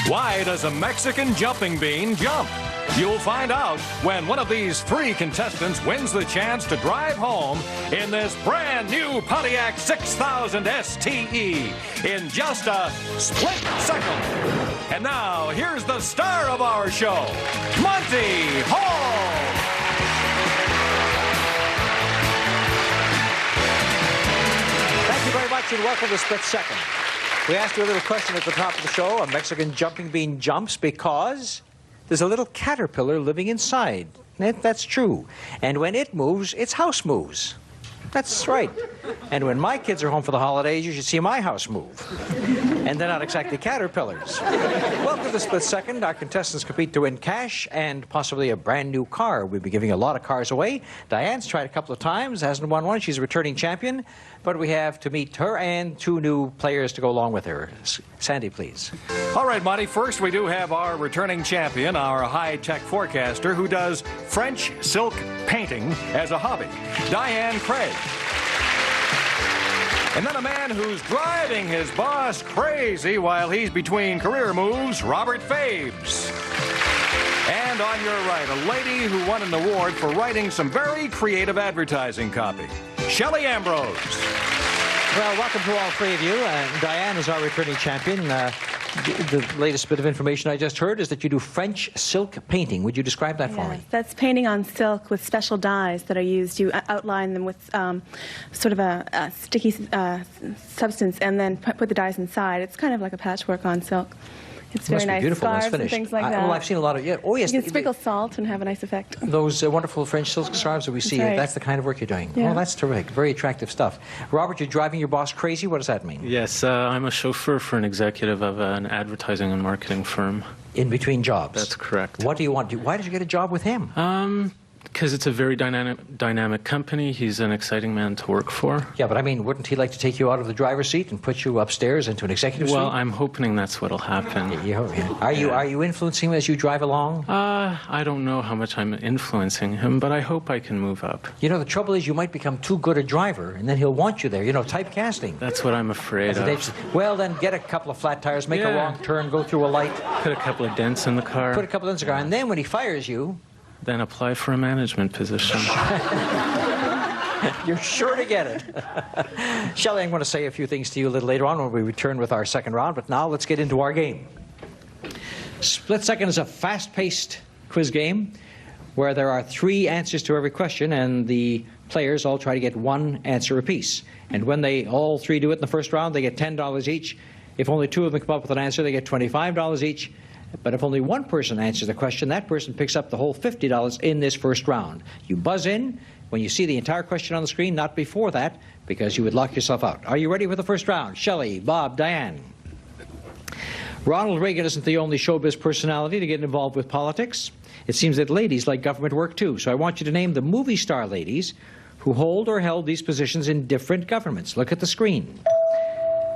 Why does a Mexican jumping bean jump? You'll find out when one of these three contestants wins the chance to drive home in this brand new Pontiac 6000 STE in just a split second. And now, here's the star of our show, Monty Hall. Thank you very much and welcome to Split Second. We asked you a little question at the top of the show. A Mexican jumping bean jumps because there's a little caterpillar living inside. That's true. And when it moves, its house moves. That's right. And when my kids are home for the holidays, you should see my house move. And they're not exactly caterpillars. Welcome to Split Second. Our contestants compete to win cash and possibly a brand new car. We'll be giving a lot of cars away. Diane's tried a couple of times, hasn't won one. She's a returning champion. But we have to meet her and two new players to go along with her. Sandy, please. All right, Monty, first we do have our returning champion, our high-tech forecaster who does French silk painting as a hobby, Diane Craig. And then a man who's driving his boss crazy while he's between career moves, Robert Fabes. And on your right, a lady who won an award for writing some very creative advertising copy, Shelley Ambrose. Well, welcome to all three of you. Diane is our returning champion. The latest bit of information I just heard is that you do French silk painting. Would you describe that for me? That's painting on silk with special dyes that are used. You outline them with sort of a sticky substance and then put the dyes inside. It's kind of like a patchwork on silk. It's very nice. Beautiful. Scarves It's finished. and things like that. Well, I've seen a lot of. Yeah. Oh, yes. You can sprinkle salt and have a nice effect. Those wonderful French silk scarves that we see. Right. That's the kind of work you're doing. Yeah. Oh, that's terrific. Very attractive stuff. Robert, you're driving your boss crazy. What does that mean? Yes, I'm a chauffeur for an executive of an advertising and marketing firm. In between jobs. That's correct. What do you want? Why did you get a job with him? Because it's a very dynamic company. He's an exciting man to work for. Yeah, but I mean, wouldn't he like to take you out of the driver's seat and put you upstairs into an executive suite? Well, I'm hoping that's what'll happen. Are you influencing him as you drive along? I don't know how much I'm influencing him, but I hope I can move up. You know, the trouble is you might become too good a driver, and then he'll want you there. You know, typecasting. That's what I'm afraid of. Well, then get a couple of flat tires, make a wrong turn, go through a light. Put a couple of dents in the car. Put a couple of dents in the car, and then when he fires you... Then apply for a management position. You're sure to get it. Shelley, I'm going to say a few things to you a little later on when we return with our second round, but now let's get into our game. Split Second is a fast-paced quiz game where there are three answers to every question, and the players all try to get one answer apiece. And when they all three do it in the first round, they get $10 each. If only two of them come up with an answer, they get $25 each. But if only one person answers the question, that person picks up the whole $50 in this first round. You buzz in when you see the entire question on the screen, not before that, because you would lock yourself out. Are you ready for the first round? Shelley, Bob, Diane. Ronald Reagan isn't the only showbiz personality to get involved with politics. It seems that ladies like government work too. So I want you to name the movie star ladies who hold or held these positions in different governments. Look at the screen.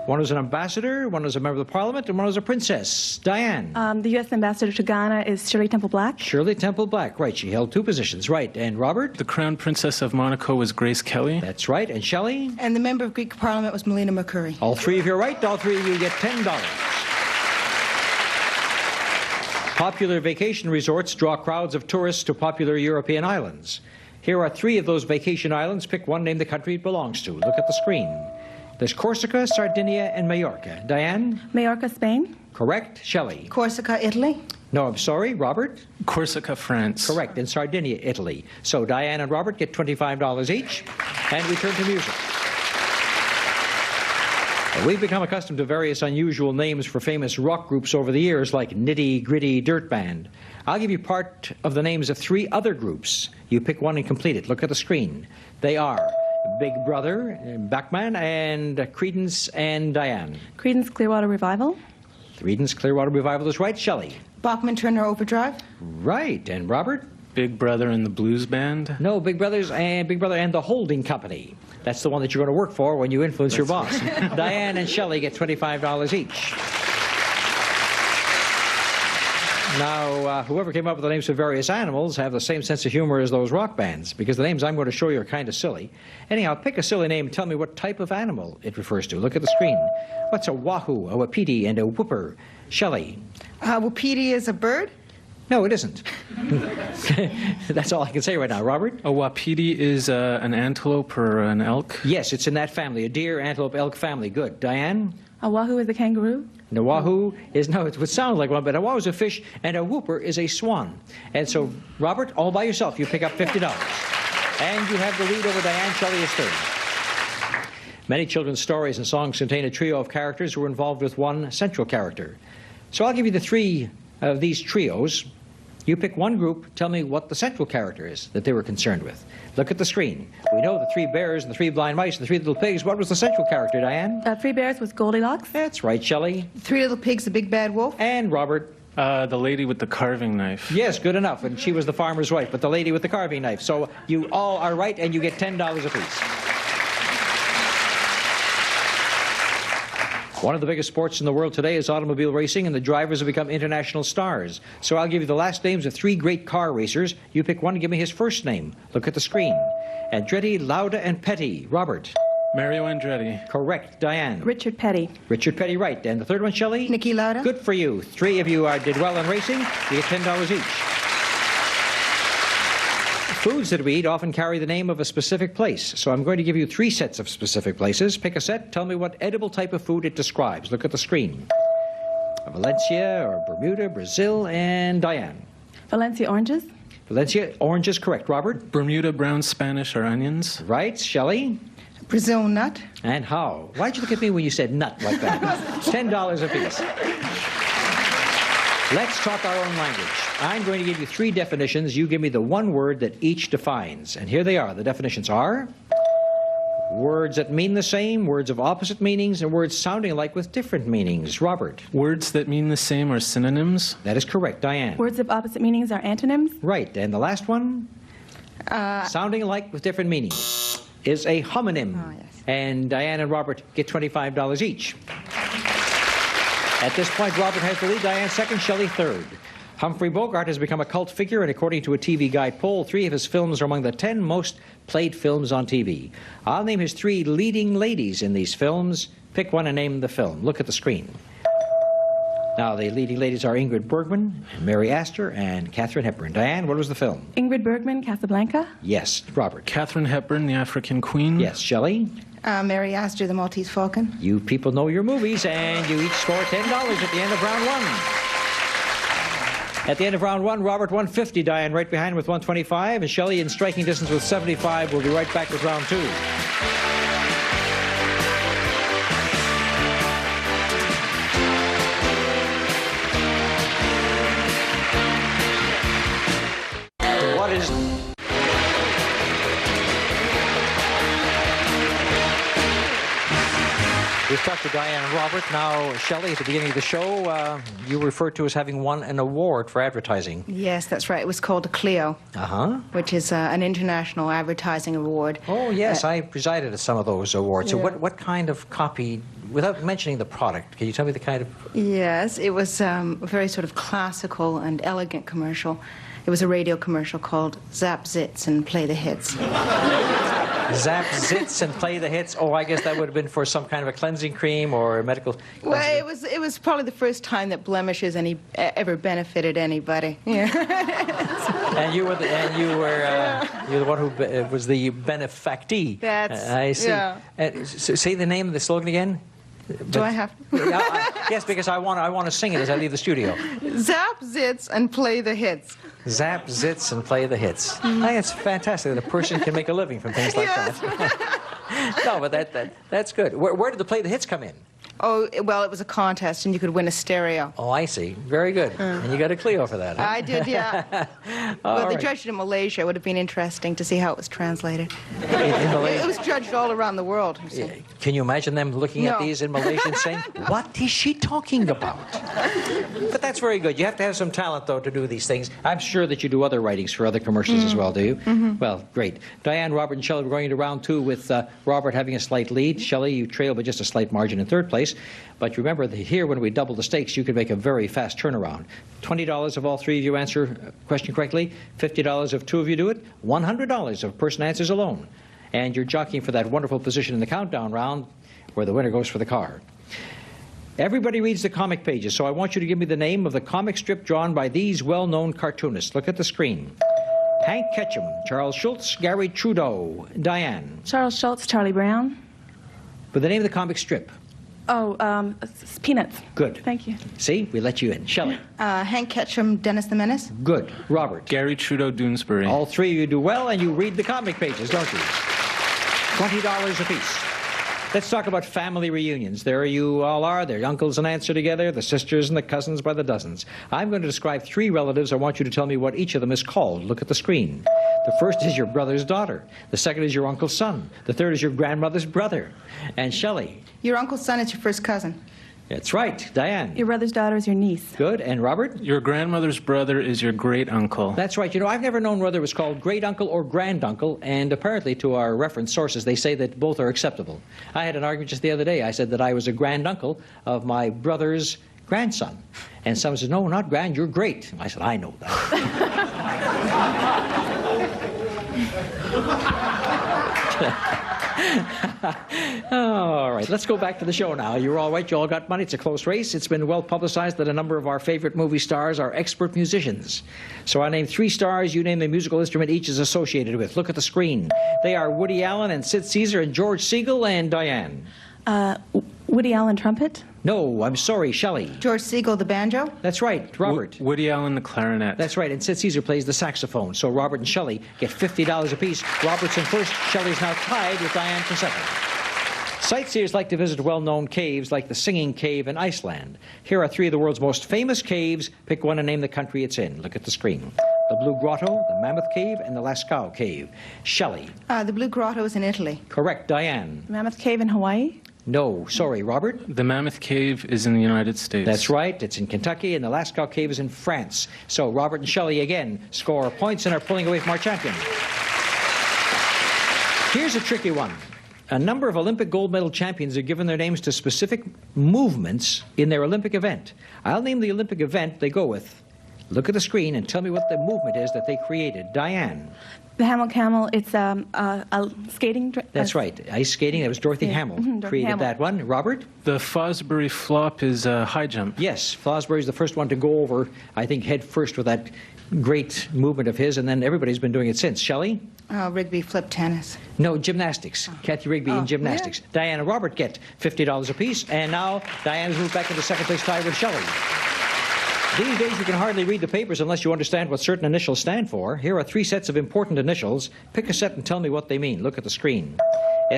One was an ambassador, one was a member of the parliament, and one was a princess. Diane. The U.S. ambassador to Ghana is Shirley Temple Black. Shirley Temple Black, right. She held two positions, right. And Robert? The Crown Princess of Monaco was Grace Kelly. That's right. And Shelley? And the member of Greek Parliament was Melina Mercouri. All three of you are right. All three of you get $10. Popular vacation resorts draw crowds of tourists to popular European islands. Here are three of those vacation islands. Pick one, name the country it belongs to. Look at the screen. There's Corsica, Sardinia, and Majorca. Diane? Majorca, Spain. Correct. Shelley? Corsica, Italy. No, I'm sorry. Robert? Corsica, France. Correct. And Sardinia, Italy. So Diane and Robert get $25 each. And we turn to music. We've become accustomed to various unusual names for famous rock groups over the years, like Nitty Gritty Dirt Band. I'll give you part of the names of three other groups. You pick one and complete it. Look at the screen. They are Big Brother, Bachman, and Creedence and Diane. Creedence Clearwater Revival. Creedence Clearwater Revival is right. Shelley? Bachman Turner Overdrive. Right. And Robert? Big Brother and the Blues Band. No, Big Brother and the Holding Company. That's the one that you're going to work for when you influence your boss. Diane and Shelley get $25 each. Now, whoever came up with the names for various animals have the same sense of humor as those rock bands, because the names I'm going to show you are kind of silly. Anyhow, pick a silly name and tell me what type of animal it refers to. Look at the screen. What's a wahoo, a wapiti, and a whooper? Shelley? Wapiti is a bird? No, it isn't. That's all I can say right now. Robert? A wapiti is an antelope or an elk. Yes, it's in that family, a deer, antelope, elk family. Good. Diane? A wahoo is a kangaroo. And a wahoo is, no, it would sound like one, but a wahoo is a fish, and a whooper is a swan. And so, Robert, all by yourself, you pick up $50. And you have the lead over Diane. Shelley is third. Many children's stories and songs contain a trio of characters who are involved with one central character. So I'll give you the three of these trios. You pick one group, tell me what the central character is that they were concerned with. Look at the screen. We know the three bears and the three blind mice and the three little pigs. What was the central character, Diane? Three Bears was Goldilocks. That's right, Shelley. Three Little Pigs, the Big Bad Wolf. And Robert. The lady with the carving knife. Yes, good enough. And she was the farmer's wife, but the lady with the carving knife. So you all are right, and you get $10 apiece. One of the biggest sports in the world today is automobile racing, and the drivers have become international stars. So I'll give you the last names of three great car racers. You pick one and give me his first name. Look at the screen. Andretti, Lauda, and Petty. Robert? Mario Andretti. Correct. Diane? Richard Petty. Richard Petty, right. And the third one, Shelley? Niki Lauda. Good for you. Three of you did well in racing. You get $10 each. Foods that we eat often carry the name of a specific place. So I'm going to give you three sets of specific places. Pick a set. Tell me what edible type of food it describes. Look at the screen. Valencia or Bermuda, Brazil, and Diane. Valencia oranges. Valencia, oranges, correct. Robert? Bermuda brown Spanish or onions. Right. Shelley? Brazil nut. And how? Why'd you look at me when you said nut like that? $10 apiece. Let's talk our own language. I'm going to give you three definitions. You give me the one word that each defines. And here they are. The definitions are words that mean the same, words of opposite meanings, and words sounding alike with different meanings. Robert? Words that mean the same are synonyms. That is correct. Diane? Words of opposite meanings are antonyms. Right. And the last one? Sounding alike with different meanings is a homonym. Oh, yes. And Diane and Robert get $25 each. At this point, Robert has the lead, Diane second, Shelley third. Humphrey Bogart has become a cult figure, and according to a TV Guide poll, 3 of his films are among the 10 most played films on TV. I'll name his 3 leading ladies in these films. Pick one and name the film. Look at the screen. Now, the leading ladies are Ingrid Bergman, Mary Astor, and Katharine Hepburn. Diane, what was the film? Ingrid Bergman, Casablanca. Yes. Robert? Katharine Hepburn, the African Queen. Yes. Shelley? Mary Astor, the Maltese Falcon. You people know your movies, and you each score $10 at the end of round 1. At the end of round 1, Robert won 50, Diane right behind with 125, and Shelley in striking distance with 75. We'll be right back with round 2. What is... We've talked to Diane and Robert. Now, Shelley, at the beginning of the show, you referred to as having won an award for advertising. Yes, that's right. It was called a Clio, which is an international advertising award. Oh, yes, I presided at some of those awards. So Yeah. what kind of copy, without mentioning the product, can you tell me the kind of... Yes, it was a very sort of classical and elegant commercial. It was a radio commercial called Zap Zits and Play the Hits. Zap Zits and Play the Hits? Oh, I guess that would have been for some kind of a cleansing cream or a medical... Well, it was probably the first time that blemishes ever benefited anybody. Yeah. And you're the one who was the benefactee. I see. Yeah. Say the name of the slogan again. Do I have to? Yes, because I want to sing it as I leave the studio. Zap Zits and Play the Hits. Zap Zits and Play the Hits. I think it's fantastic that a person can make a living from things like that. No, but that's good. Where did the Play the Hits come in? Oh, well, it was a contest, and you could win a stereo. Oh, I see. Very good. And you got a Clio for that, huh? I did, yeah. Well, they judged it in Malaysia. It would have been interesting to see how it was translated. In Malaysia? It was judged all around the world. So. Can you imagine them looking at No. these in Malaysia and saying, what is she talking about? But that's very good. You have to have some talent, though, to do these things. I'm sure that you do other writings for other commercials as well, do you? Well, great. Diane, Robert, and Shelley, we're going into round 2 with Robert having a slight lead. Shelley, you trail by just a slight margin in third place. place. But remember that here, when we double the stakes, you can make a very fast turnaround. $20 if all three of you answer a question correctly, $50 if two of you do it, $100 if a person answers alone. And you're jockeying for that wonderful position in the countdown round where the winner goes for the car. Everybody reads the comic pages, so I want you to give me the name of the comic strip drawn by these well-known cartoonists. Look at the screen. Hank Ketchum, Charles Schultz, Gary Trudeau, Diane. Charles Schultz, Charlie Brown. But the name of the comic strip. Oh, Peanuts. Good. Thank you. See, we let you in. Shelley. Hank Ketchum, Dennis the Menace. Good. Robert. Gary Trudeau, Doonesbury. All three of you do well, and you read the comic pages, don't you? $20 apiece. Let's talk about family reunions. There you all are. Their uncles and aunts are together, the sisters and the cousins by the dozens. I'm going to describe three relatives. I want you to tell me what each of them is called. Look at the screen. The first is your brother's daughter. The second is your uncle's son. The third is your grandmother's brother. And Shelley. Your uncle's son is your first cousin. That's right. Diane. Your brother's daughter is your niece. Good. And Robert? Your grandmother's brother is your great-uncle. That's right. You know, I've never known whether it was called great-uncle or grand-uncle, and apparently to our reference sources, they say that both are acceptable. I had an argument just the other day. I said that I was a grand-uncle of my brother's grandson. And someone said, no, not grand, you're great. I said, I know that. All right, let's go back to the show now. You're all right. You all got money. It's a close race. It's been well publicized that a number of our favorite movie stars are expert musicians. So I named three stars. You name the musical instrument each is associated with. Look at the screen. They are Woody Allen and Sid Caesar and George Segal and Diane. Woody Allen, trumpet. No, I'm sorry, Shelley. George Segal, the banjo. That's right, Robert. Woody Allen, the clarinet. That's right, and Sid Caesar plays the saxophone. So Robert and Shelley get $50 apiece. Robert's in first. Shelley's now tied with Diane for second. Sightseers like to visit well-known caves like the Singing Cave in Iceland. Here are three of the world's most famous caves. Pick one and name the country it's in. Look at the screen. The Blue Grotto, the Mammoth Cave, and the Lascaux Cave. Shelley. The Blue Grotto is in Italy. Correct. Diane. Mammoth Cave in Hawaii. No, sorry, Robert. The Mammoth Cave is in the United States. That's right. It's in Kentucky, and the Lascaux Cave is in France. So Robert and Shelley again score points and are pulling away from our champion. Here's a tricky one. A number of Olympic gold medal champions have given their names to specific movements in their Olympic event. I'll name the Olympic event they go with. Look at the screen and tell me what the movement is that they created. Diane. The Hamel Camel, it's a skating... That's right. Ice skating. That was Dorothy Hamill. Dorothy created Hamill. that one. Robert? The Fosbury flop is high jump. Yes. Fosbury's the first one to go over, I think, head first with that great movement of his, and then everybody's been doing it since. Shelley? Rigby flip tennis. No, gymnastics. Kathy Rigby in gymnastics. Yeah. Diane and Robert get $50 apiece, and now Diane's moved back into second place tie with Shelley. These days you can hardly read the papers unless you understand what certain initials stand for. Here are three sets of important initials. Pick a set and tell me what they mean. Look at the screen.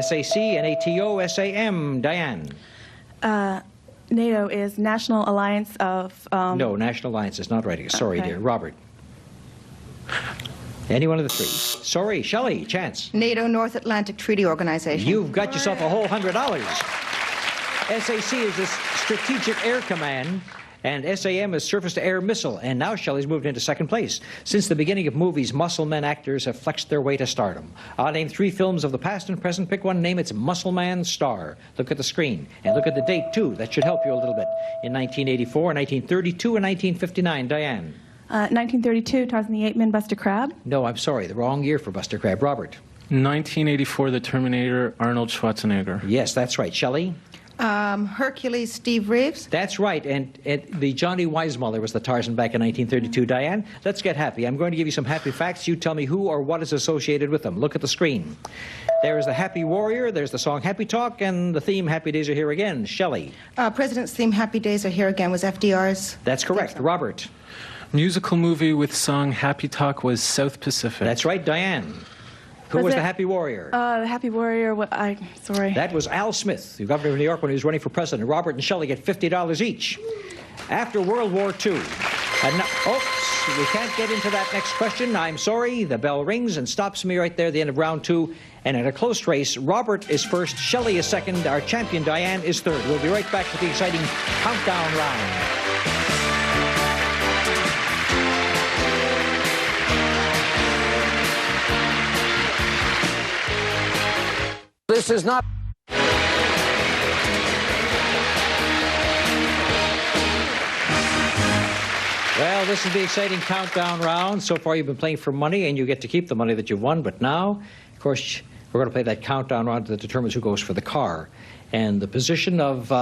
SAC, NATO, SAM. Diane. NATO is National Alliance of... No, National Alliance is not right. Sorry, Okay. dear. Robert. Any one of the three. Sorry, Shelley, chance. NATO, North Atlantic Treaty Organization. You've got yourself a whole $100. SAC is the Strategic Air Command, and SAM is Surface-to-Air Missile. And now Shelley's moved into second place. Since the beginning of movies, muscle men actors have flexed their way to stardom. I'll name three films of the past and present. Pick one, name its muscle man star. Look at the screen. And look at the date, too. That should help you a little bit. In 1984, 1932, and 1959. Diane. 1932, Tarzan the Ape-Man, Buster Crabbe. No, I'm sorry. The wrong year for Buster Crabbe. Robert. 1984, The Terminator, Arnold Schwarzenegger. Yes, that's right. Shelley. Hercules, Steve Reeves. That's right, and the Johnny Weissmuller was the Tarzan back in 1932. Diane, let's get happy. I'm going to give you some happy facts. You tell me who or what is associated with them. Look at the screen. There is the Happy Warrior, there's the song Happy Talk, and the theme Happy Days Are Here Again. Shelley. President's theme Happy Days Are Here Again was FDR's. That's correct. Robert. Musical movie with song Happy Talk was South Pacific. That's right. Diane. Who was the Happy Warrior? The Happy Warrior, sorry. That was Al Smith, the governor of New York when he was running for president. Robert and Shelley get $50 each. After World War II, oops, we can't get into that next question. I'm sorry. The bell rings and stops me right there at the end of round two. And in a close race, Robert is first, Shelley is second, our champion Diane is third. We'll be right back with the exciting countdown round. This is not... Well, this is the exciting countdown round. So far, you've been playing for money, and you get to keep the money that you've won. But now, of course, we're going to play that countdown round that determines who goes for the car. And the position of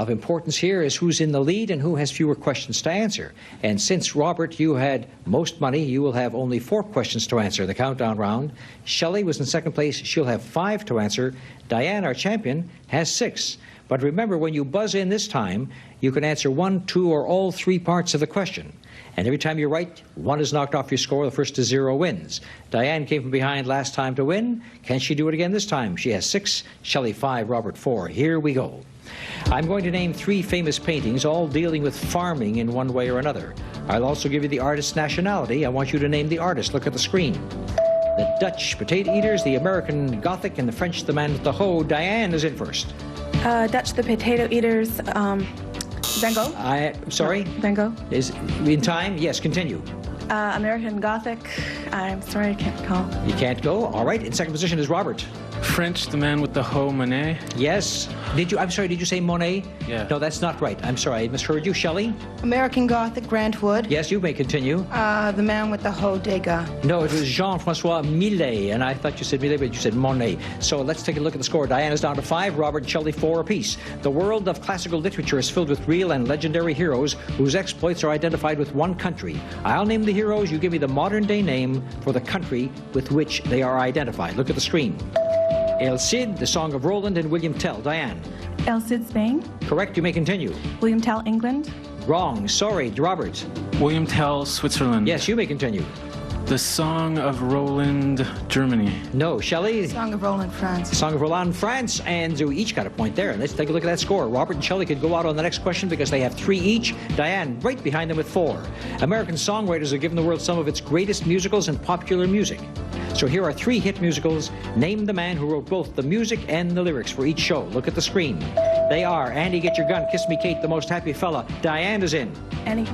importance here is who's in the lead and who has fewer questions to answer. And since, Robert, you had most money, you will have only 4 questions to answer the countdown round. Shelley was in second place. She'll have 5 to answer. Diane, our champion, has 6. But remember, when you buzz in this time, you can answer 1, 2, or all 3 parts of the question. And every time you're right, 1 is knocked off your score. The first to 0 wins. Diane came from behind last time to win. Can she do it again this time? She has 6, Shelley 5, Robert 4. Here we go. I'm going to name 3 famous paintings, all dealing with farming in one way or another. I'll also give you the artist's nationality. I want you to name the artist. Look at the screen. The Dutch potato eaters, the American Gothic, and the French the man with the hoe. Diane is in first. Dutch, the potato eaters, Van Gogh? Sorry? Van Gogh? Is in time? Yes, continue. American Gothic, I'm sorry, I can't recall. You can't go? All right. In second position is Robert. French, the man with the hoe, Monet. Yes. I'm sorry, did you say Monet? Yeah. No, that's not right. I'm sorry, I misheard you. Shelley? American Gothic, Grant Wood. Yes, you may continue. The man with the hoe, Degas. No, it was Jean-Francois Millet, and I thought you said Millet, but you said Monet. So let's take a look at the score. Diana's down to 5, Robert and Shelley 4 apiece. The world of classical literature is filled with real and legendary heroes whose exploits are identified with one country. I'll name the heroes, you give me the modern-day name for the country with which they are identified. Look at the screen. El Cid, The Song of Roland, and William Tell. Diane. El Cid, Spain. Correct, you may continue. William Tell, England. Wrong, sorry, Robert. William Tell, Switzerland. Yes, you may continue. The Song of Roland, Germany. No, Shelley. Song of Roland, France. Song of Roland, France, and we each got a point there. Let's take a look at that score. Robert and Shelley could go out on the next question because they have 3 each. Diane right behind them with 4. American songwriters have given the world some of its greatest musicals and popular music. So here are 3 hit musicals. Name the man who wrote both the music and the lyrics for each show. Look at the screen. They are Andy, Get Your Gun, Kiss Me Kate, The Most Happy Fella. Diane is in. Annie,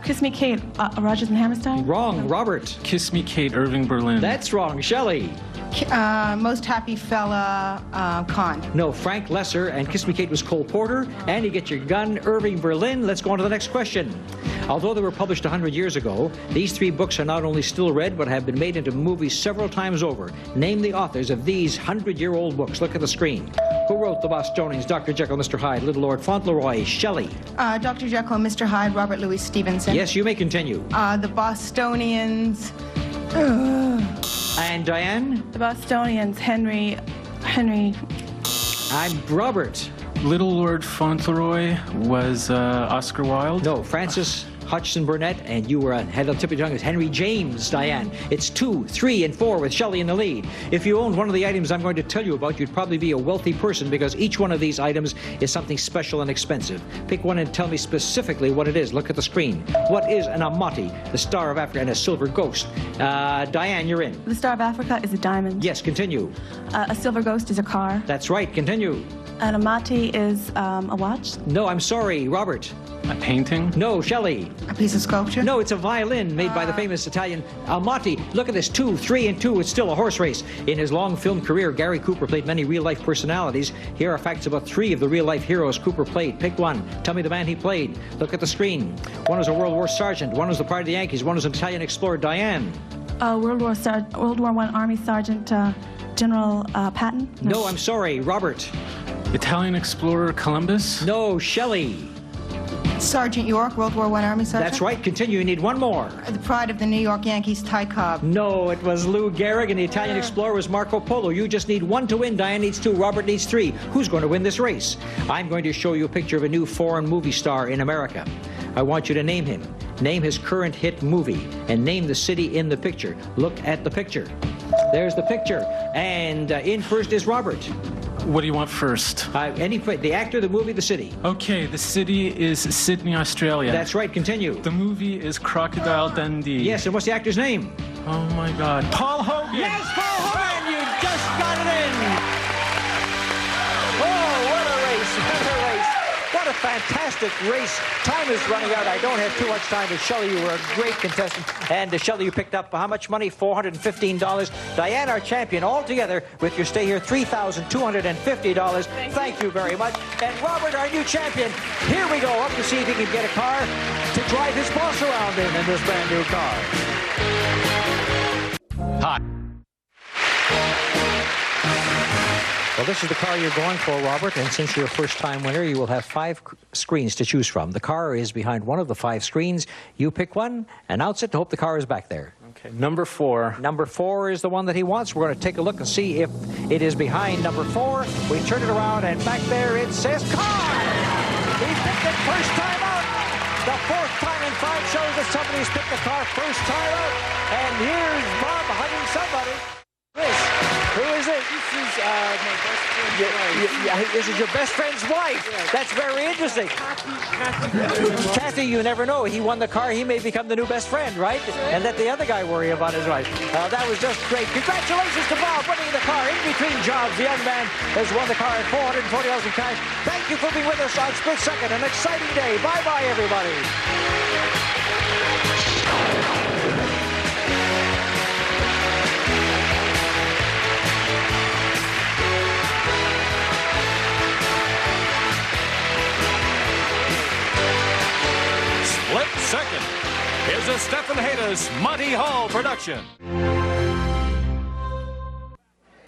Kiss Me Kate, Rodgers and Hammerstein. Wrong, Robert. Kiss Me Kate, Irving Berlin. That's wrong, Shelley. Most Happy Fella, Con. No, Frank Lesser, and Kiss Me Kate was Cole Porter. Andy, Get Your Gun, Irving Berlin. Let's go on to the next question. Although they were published 100 years ago, these 3 books are not only still read, but have been made into movies several times over. Name the authors of these 100-year-old books. Look at the screen. Who wrote The Bostonians, Dr. Jekyll, Mr. Hyde, Little Lord Fauntleroy? Shelley. Dr. Jekyll and Mr. Hyde, Robert Louis Stevenson. Yes, you may continue. The Bostonians. And Diane? The Bostonians, Henry. I'm Robert. Little Lord Fauntleroy was Oscar Wilde. No, Francis Hodgson Burnett, and you were head on the tip of your tongue as Henry James, Diane. It's 2, 3, and 4 with Shelley in the lead. If you owned one of the items I'm going to tell you about, you'd probably be a wealthy person because each one of these items is something special and expensive. Pick one and tell me specifically what it is. Look at the screen. What is an amati, the Star of Africa, and a silver ghost? Diane, you're in. The Star of Africa is a diamond. Yes, continue. A silver ghost is a car. That's right, continue. An amati is a watch. No, I'm sorry, Robert. A painting. No, Shelley. A piece of sculpture. No, it's a violin made by the famous Italian Amati. Look at this, 2, 3, and 2. It's still a horse race. In his long film career, Gary Cooper played many real-life personalities. Here are facts about 3 of the real-life heroes Cooper played. Pick one. Tell me the man he played. Look at the screen. One was a World War sergeant. One was the part of the Yankees. One was an Italian explorer. Diane. World War I Army Sergeant General Patton. No, I'm sorry, Robert. Italian explorer Columbus. No, Shelley. Sergeant York, World War I Army Sergeant. That's right. Continue. You need one more. The pride of the New York Yankees, Ty Cobb. No, it was Lou Gehrig, and the Italian explorer was Marco Polo. You just need 1 to win. Diane needs 2. Robert needs 3. Who's going to win this race? I'm going to show you a picture of a new foreign movie star in America. I want you to name him. Name his current hit movie, and name the city in the picture. Look at the picture. There's the picture. And in first is Robert. What do you want first? The actor, the movie, the city. Okay, the city is Sydney, Australia. That's right, continue. The movie is Crocodile Dundee. Yes, and what's the actor's name? Oh my God. Paul Hogan! Yes, Paul Hogan! You just got it in! Oh, what a race! What a race! What a fantastic race. Time is running out. I don't have too much time. But Shelley, you were a great contestant. And Shelley, you picked up how much money? $415. Diane, our champion, all together with your stay here, $3,250. Thank you very much. And Robert, our new champion, here we go, up to see if he can get a car to drive his boss around in this brand new car. Hi. Well, this is the car you're going for, Robert, and since you're a first-time winner, you will have 5 screens to choose from. The car is behind one of the 5 screens. You pick one, announce it, hope the car is back there. Okay, number 4. Number 4 is the one that he wants. We're going to take a look and see if it is behind number 4. We turn it around, and back there it says car! He picked it first time out! The 4th time in 5 shows that somebody's picked the car first time out. And here's Bob hugging somebody. Chris, who is it? This is my best friend's wife. This is your best friend's wife. Yes. That's very interesting. Kathy, you never know. He won the car. He may become the new best friend, right? And let the other guy worry about his wife. That was just great. Congratulations to Bob winning the car in between jobs. The young man has won the car at $440 in cash. Thank you for being with us on Split Second. An exciting day. Bye-bye, everybody. Split Second is a Stephen Haydas Monty Hall production.